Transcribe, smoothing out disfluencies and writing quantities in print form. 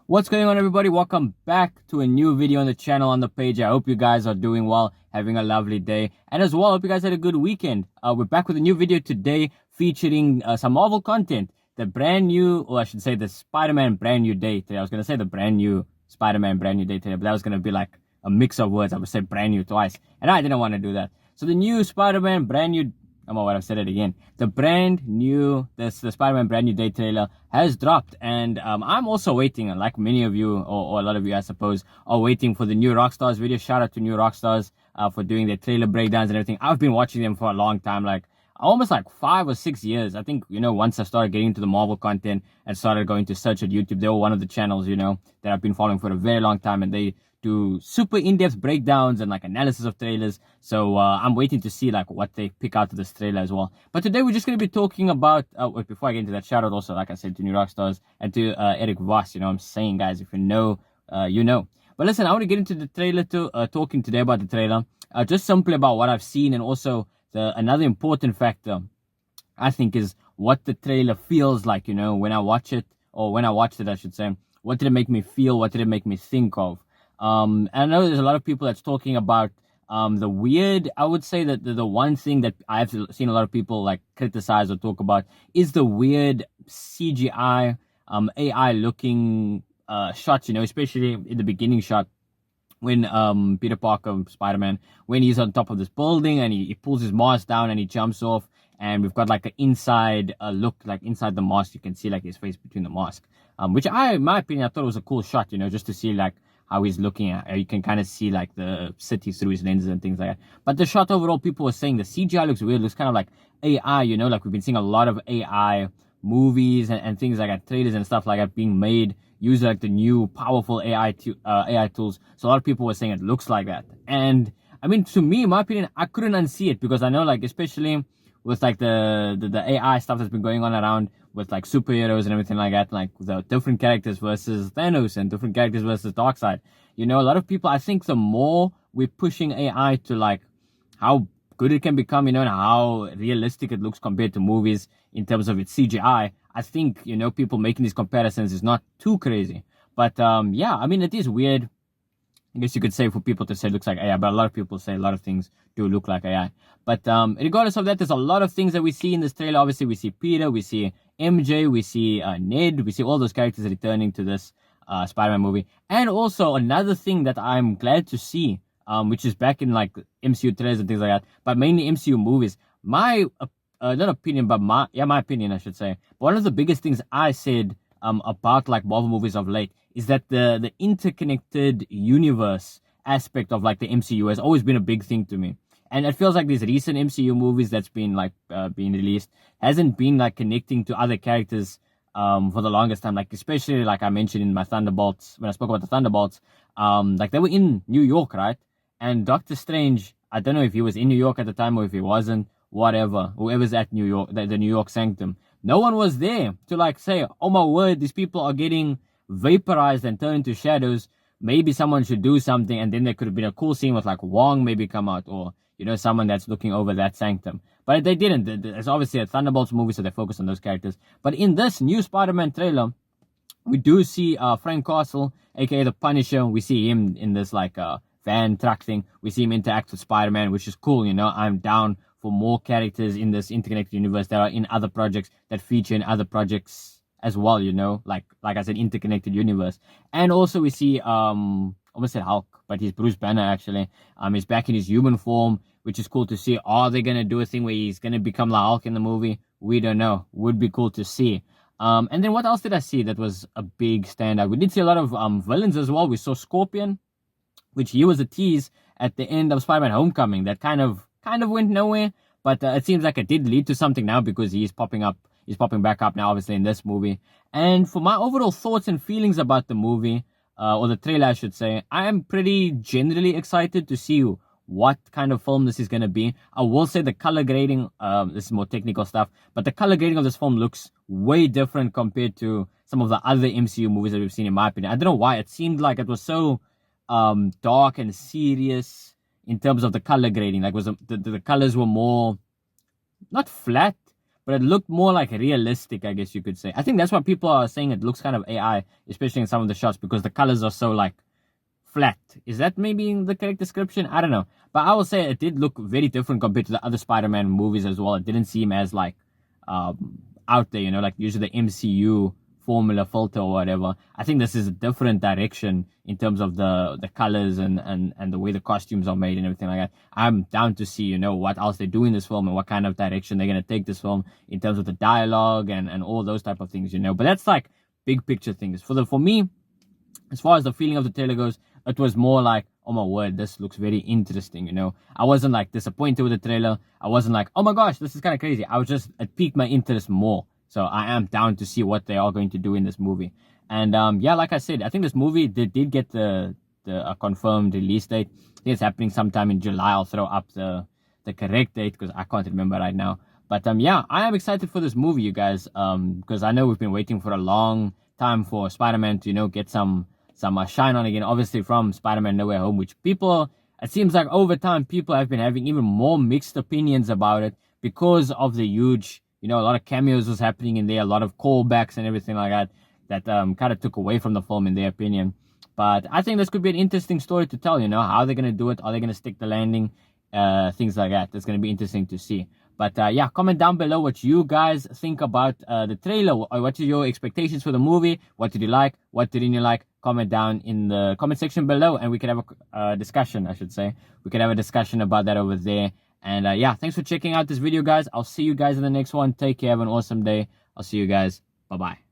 What's going on, everybody? Welcome back to a new video on the channel, on the page. I hope you guys are doing well, having a lovely day, and as well, I hope you guys had a good weekend. We're back with a new video today featuring some Marvel content. The brand new, or I should say the Spider-Man brand new day today. I was going to say the brand new Spider-Man brand new day today, but that was going to be like a mix of words. I would say brand new twice, and I didn't want to do that. So the new Spider-Man brand new, oh, what I've said it again. The Spider-Man brand new day trailer has dropped, and I'm also waiting, and like many of you, or a lot of you, I suppose, are waiting for the new Rockstars video. Shout out to new Rockstars for doing their trailer breakdowns and everything. I've been watching them for a long time, like almost like 5 or 6 years. I think, once I started getting into the Marvel content and started going to search at YouTube, they were one of the channels, that I've been following for a very long time, and they do super in-depth breakdowns and like analysis of trailers. So I'm waiting to see like what they pick out of this trailer as well. But today we're just going to be talking about, wait, before I get into that, shout out also, like I said, to New Rockstars and to Eric Voss. I'm saying, guys, if you know, you know. But listen, I want to get into the trailer, talking today about the trailer, just simply about what I've seen, and also another important factor, I think, is what the trailer feels like, when I watch it, or when I watched it, I should say. What did it make me feel? What did it make me think of? And I know there's a lot of people that's talking about the weird, I would say that the one thing that I've seen a lot of people like criticize or talk about is the weird CGI, AI looking shots, especially in the beginning shot when Peter Parker, Spider-Man, when he's on top of this building and he pulls his mask down and he jumps off, and we've got like an inside look, like inside the mask, you can see like his face between the mask, which in my opinion, I thought it was a cool shot, just to see like how he's looking at. You can kind of see like the city through his lenses and things like that. But the shot overall, people were saying the CGI looks weird, looks kind of like AI, like we've been seeing a lot of AI movies and things like that, trailers and stuff like that being made using like the new powerful AI tools. So a lot of people were saying it looks like that. And I mean, to me, in my opinion, I couldn't unsee it, because I know, like, especially with like the AI stuff that's been going on around with like superheroes and everything like that, like the different characters versus Thanos and different characters versus Darkseid. A lot of people, I think the more we're pushing AI to like how good it can become, and how realistic it looks compared to movies in terms of its CGI, I think, people making these comparisons is not too crazy. But yeah, I mean, it is weird, I guess you could say, for people to say it looks like AI, but a lot of people say a lot of things do look like AI. But regardless of that, there's a lot of things that we see in this trailer. Obviously, we see Peter, we see MJ, we see Ned, we see all those characters returning to this Spider-Man movie. And also another thing that I'm glad to see, which is back in like MCU trailers and things like that, but mainly MCU movies. My not opinion, but my opinion, I should say. But one of the biggest things I said about like Marvel movies of late is that the interconnected universe aspect of like the MCU has always been a big thing to me. And it feels like these recent MCU movies that's been like being released hasn't been like connecting to other characters for the longest time. Like, especially like I mentioned in my Thunderbolts, when I spoke about the Thunderbolts, like they were in New York, right? And Doctor Strange, I don't know if he was in New York at the time or if he wasn't, whatever, whoever's at New York, the New York Sanctum. No one was there to like say, oh my word, these people are getting vaporized and turned into shadows. Maybe someone should do something. And then there could have been a cool scene with like Wong maybe come out, or, someone that's looking over that sanctum. But they didn't. It's obviously a Thunderbolts movie, so they focus on those characters. But in this new Spider-Man trailer, we do see Frank Castle, aka the Punisher. We see him in this like van truck thing. We see him interact with Spider-Man, which is cool. I'm down for more characters in this interconnected universe that are in other projects, that feature in other projects as well, like I said, interconnected universe. And also we see almost said Hulk, but he's Bruce Banner actually. He's back in his human form, which is cool to see. Are they gonna do a thing where he's gonna become the Hulk in the movie? We don't know. Would be cool to see. And then what else did I see that was a big standout? We did see a lot of villains as well. We saw Scorpion, which he was a tease at the end of Spider-Man Homecoming that kind of went nowhere, but it seems like it did lead to something now, because he's popping back up now, obviously, in this movie. And for my overall thoughts and feelings about the movie, or the trailer, I should say, I am pretty generally excited to see what kind of film this is going to be. I will say the color grading, this is more technical stuff, but the color grading of this film looks way different compared to some of the other MCU movies that we've seen, in my opinion. I don't know why. It seemed like it was so dark and serious in terms of the color grading. Like, the colors were more not flat, but it looked more like realistic, I guess you could say. I think that's why people are saying it looks kind of AI, especially in some of the shots, because the colors are so like flat. Is that maybe the correct description? I don't know. But I will say it did look very different compared to the other Spider-Man movies as well. It didn't seem as like out there, like usually the MCU formula filter or whatever. I think this is a different direction in terms of the colors and the way the costumes are made and everything like that. I'm down to see, what else they do in this film and what kind of direction they're going to take this film in terms of the dialogue and all those type of things, But that's like big picture things. For me, as far as the feeling of the trailer goes, it was more like, oh my word, this looks very interesting, I wasn't like disappointed with the trailer. I wasn't like, oh my gosh, this is kind of crazy. It piqued my interest more. So I am down to see what they are going to do in this movie. And like I said, I think this movie did get the confirmed release date. I think it's happening sometime in July. I'll throw up the correct date because I can't remember right now. But I am excited for this movie, you guys, because I know we've been waiting for a long time for Spider-Man to, get some shine on again, obviously from Spider-Man No Way Home, which it seems like over time, people have been having even more mixed opinions about it because of the huge, a lot of cameos was happening in there, a lot of callbacks and everything like that kind of took away from the film in their opinion. But I think this could be an interesting story to tell, how they're going to do it. Are they going to stick the landing? Things like that. It's going to be interesting to see. But comment down below what you guys think about the trailer. What are your expectations for the movie? What did you like? What didn't you like? Comment down in the comment section below and we can have a discussion, I should say. We can have a discussion about that over there. And thanks for checking out this video, guys. I'll see you guys in the next one. Take care. Have an awesome day. I'll see you guys. Bye-bye.